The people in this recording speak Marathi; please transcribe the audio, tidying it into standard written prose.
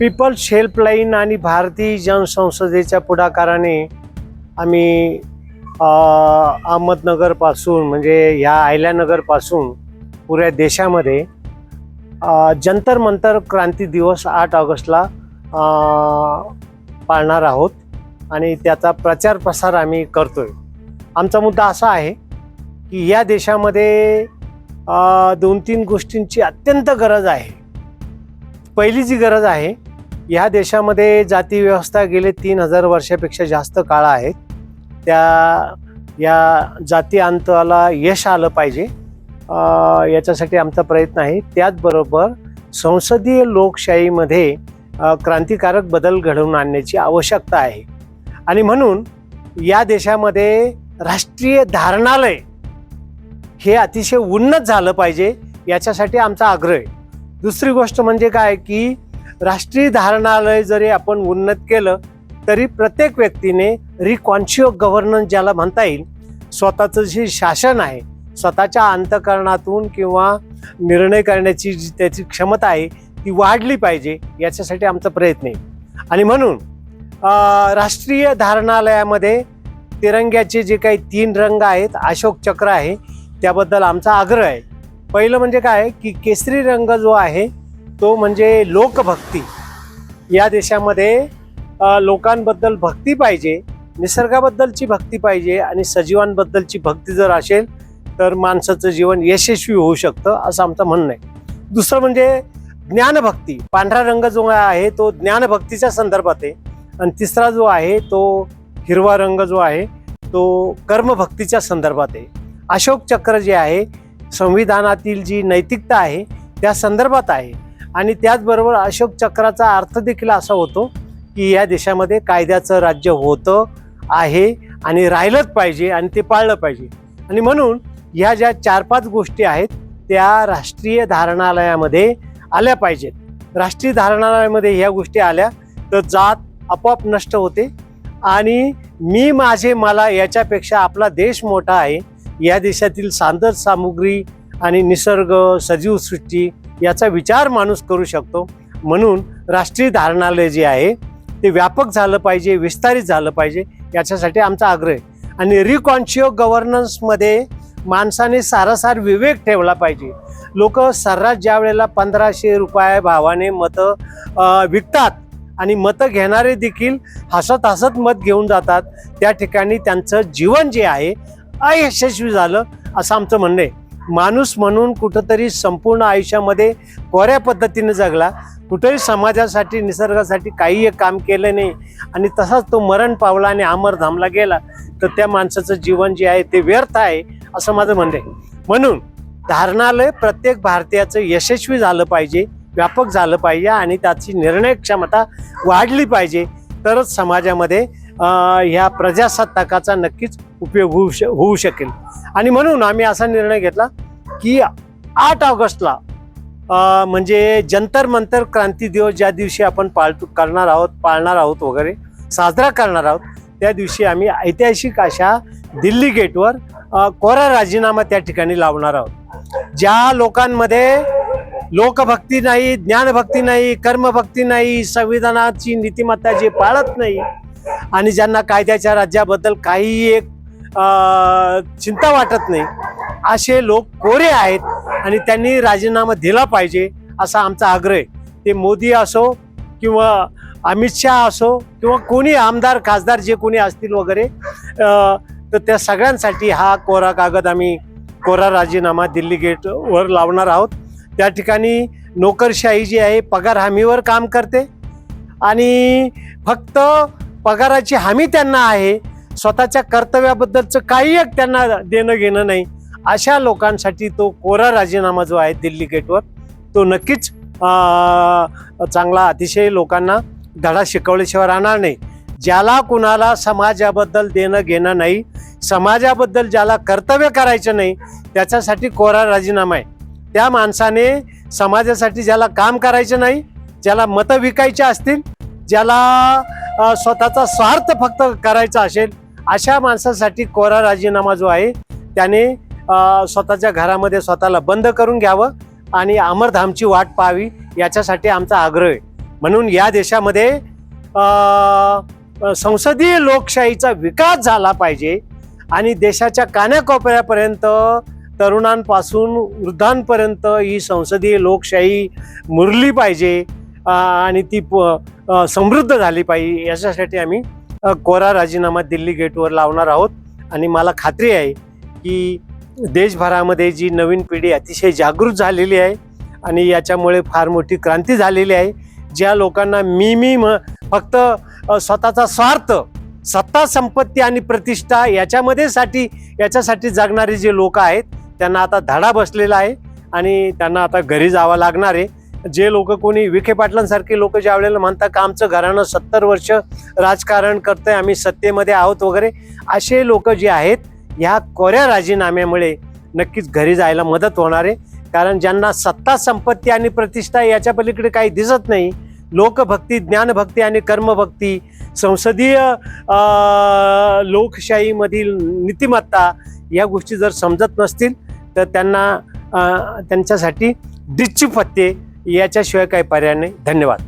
पीपल्स हेल्पलाईन आणि भारतीय जनसंसदेच्या पुढाकाराने आम्ही अहमदनगरपासून म्हणजे ह्या अहिल्यानगरपासून पुऱ्या देशामध्ये जंतर मंतर क्रांती दिवस 8 ऑगस्टला पाळणार आहोत आणि त्याचा प्रचार प्रसार आम्ही करतोय। आमचा मुद्दा असा आहे की या देशामध्ये 2-3 गोष्टींची अत्यंत गरज आहे। पहिली जी गरज आहे, या देशामध्ये जाती व्यवस्था गेले 3000 वर्षापेक्षा जास्त काळ आहेत। या जाती अंताला यश आलं पाहिजे, याच्यासाठी आमचा प्रयत्न आहे। त्याचबरोबर संसदीय लोकशाहीमध्ये क्रांतिकारक बदल घडवून आणण्याची आवश्यकता आहे आणि म्हणून या देशामध्ये राष्ट्रीय धारणालय हे अतिशय उन्नत झालं पाहिजे, याच्यासाठी आमचा आग्रह आहे। दुसरी गोष्ट म्हणजे काय की राष्ट्रीय धारणालय जरी आपण उन्नत केलं तरी प्रत्येक व्यक्तीने रिकॉन्शियस गव्हर्नन्स ज्याला म्हणता येईल, स्वतःचं जे शासन आहे, स्वतःच्या अंतःकरणातून किंवा निर्णय करण्याची जी त्याची क्षमता आहे ती वाढली पाहिजे, याच्यासाठी आमचा प्रयत्न आहे। आणि म्हणून राष्ट्रीय धारणालयामध्ये तिरंग्याचे जे काही 3 रंग आहेत, अशोक चक्र आहे, त्याबद्दल आमचा आग्रह आहे। पहिलं म्हणजे काय की केसरी रंग जो आहे तो म्हणजे लोकभक्ती। या देशामध्ये लोकांबद्दल भक्ती पाहिजे, निसर्गाबद्दलची भक्ती पाहिजे आणि सजीवांबद्दलची भक्ती जर असेल तर माणसाचं जीवन यशस्वी होऊ शकतं, असं आमचं म्हणणं आहे। दुसरं म्हणजे ज्ञानभक्ती। पांढरा रंग जो आहे तो ज्ञानभक्तीच्या संदर्भात आहे आणि तिसरा जो आहे तो हिरवा रंग जो आहे तो कर्मभक्तीच्या संदर्भात आहे। अशोक चक्र जे आहे संविधानातील जी नैतिकता आहे त्या संदर्भात आहे आणि त्याचबरोबर अशोक चक्राचा अर्थ देखील असा होतो की या देशामध्ये कायद्याचं राज्य होतं आहे आणि राहिलंच पाहिजे आणि ते पाळलं पाहिजे। आणि म्हणून ह्या ज्या 4-5 गोष्टी आहेत त्या राष्ट्रीय धारणालयामध्ये आल्या पाहिजेत। राष्ट्रीय धारणालयामध्ये ह्या गोष्टी आल्या तर जात आपोआप नष्ट होते आणि मी माझे मला याच्यापेक्षा आपला देश मोठा आहे, या देशातील साधन सामुग्री आणि निसर्ग सजीवसृष्टी याचा विचार माणूस करू शकतो। म्हणून राष्ट्रीय धारणालय जे आहे ते व्यापक झालं पाहिजे, विस्तारित झालं पाहिजे, याच्यासाठी आमचा आग्रह आहे। आणि रिकॉन्शियस गव्हर्नन्समध्ये माणसाने सारासार विवेक ठेवला पाहिजे। लोक सर्रास ज्या वेळेला 1500 रुपये भावाने मतं विकतात आणि मतं घेणारे देखील हसत हसत मत घेऊन जातात, त्या ठिकाणी त्यांचं जीवन जे आहे अयशस्वी झालं असं आमचं म्हणणं आहे। माणूस म्हणून कुठंतरी संपूर्ण आयुष्यामध्ये कोऱ्या पद्धतीने जगला, कुठेही समाजासाठी निसर्गासाठी काही एक काम केलं नाही आणि तसाच तो मरण पावला आणि अमरधामला गेला, तर त्या माणसाचं जीवन जे आहे ते व्यर्थ आहे असं माझं म्हणणं आहे। म्हणून धारणालय प्रत्येक भारतीयाचं यशस्वी झालं पाहिजे, व्यापक झालं पाहिजे आणि त्याची निर्णय क्षमता वाढली पाहिजे, तरच समाजामध्ये ह्या प्रजासत्ताकाचा नक्कीच उपयोग होऊ शकेल। आणि म्हणून आम्ही असा निर्णय घेतला की 8 ऑगस्टला म्हणजे जंतर मंतर क्रांती दिवस ज्या दिवशी आपण पाळणार आहोत वगैरे साजरा करणार आहोत, त्या दिवशी आम्ही ऐतिहासिक अशा दिल्ली गेटवर कोरा राजीनामा त्या ठिकाणी लावणार आहोत। ज्या लोकांमध्ये लोकभक्ती नाही, ज्ञानभक्ती नाही, कर्मभक्ती नाही, संविधानाची नीतिमत्ता जे पाळत नाही आणि ज्यांना कायद्याच्या राज्याबद्दल काही एक चिंता वाटत नाही, असे लोक कोरे आहेत आणि त्यांनी राजीनामा दिला पाहिजे असा आमचा आग्रह आहे। ते मोदी असो किंवा अमित शहा असो किंवा कोणी आमदार खासदार जे कोणी असतील वगैरे, तर त्या सगळ्यांसाठी हा कोरा कागद आम्ही कोरा राजीनामा दिल्ली गेटवर लावणार आहोत। त्या ठिकाणी नोकरशाही जी आहे पगार हमीवर काम करते आणि फक्त पगाराची हमी त्यांना आहे, स्वतःच्या कर्तव्याबद्दलचं काही एक त्यांना देणं घेणं नाही, अशा लोकांसाठी तो कोरा राजीनामा जो आहे दिल्ली गेटवर तो नक्कीच चांगला अतिशय लोकांना धडा शिकवल्याशिवाय राहणार नाही। ज्याला कुणाला समाजाबद्दल देणं घेणं नाही, समाजाबद्दल ज्याला कर्तव्य करायचं नाही, त्याच्यासाठी कोरा राजीनामा आहे। त्या माणसाने समाजासाठी ज्याला काम करायचं नाही, ज्याला मतं विकायचे असतील, ज्याला स्वतःचा स्वार्थ फक्त करायचा असेल, अशा माणसासाठी कोरा राजीनामा जो आहे त्याने स्वतःच्या घरामध्ये स्वतःला बंद करून घ्यावं आणि अमरधामची वाट पाहावी, याच्यासाठी आमचा आग्रह आहे। म्हणून या देशामध्ये संसदीय लोकशाहीचा विकास झाला पाहिजे आणि देशाच्या कानाकोपऱ्यापर्यंत तरुणांपासून वृद्धांपर्यंत ही संसदीय लोकशाही मुरली पाहिजे आणि ती समृद्ध झाली पाहिजे. याच्यासाठी आम्ही कोरा राजीनामा दिल्ली गेटवर लावणार आहोत. आणि मला खात्री आहे की देशभरामध्ये जी नवीन पिढी अतिशय जागृत झालेली आहे आणि याच्यामुळे फार मोठी क्रांती झालेली आहे. ज्या लोकांना फक्त स्वतःचा स्वार्थ, सत्ता, संपत्ती आणि प्रतिष्ठा याच्यासाठी जगणारे जे लोक आहेत त्यांना आता धडा बसलेला आहे आणि त्यांना आता घरी जावं लागणार आहे. जे लोक कोणी विखे पाटलांसारखे लोक ज्या वेळेला म्हणतात का आमचं घराणं 70 वर्ष राजकारण करतंय, आम्ही सत्तेमध्ये आहोत वगैरे, असे लोक जे आहेत ह्या कोऱ्या राजीनाम्यामुळे नक्कीच घरी जायला मदत होणार आहे. कारण ज्यांना सत्ता, संपत्ती आणि प्रतिष्ठा याच्या पलीकडे काही दिसत नाही, लोकभक्ती, ज्ञानभक्ती आणि कर्मभक्ती, संसदीय लोकशाहीमधील नीतिमत्ता या गोष्टी जर समजत नसतील तर त्यांच्यासाठी डिच्ची फत्ते याच्याशिवाय काही पर्याय नाही. धन्यवाद.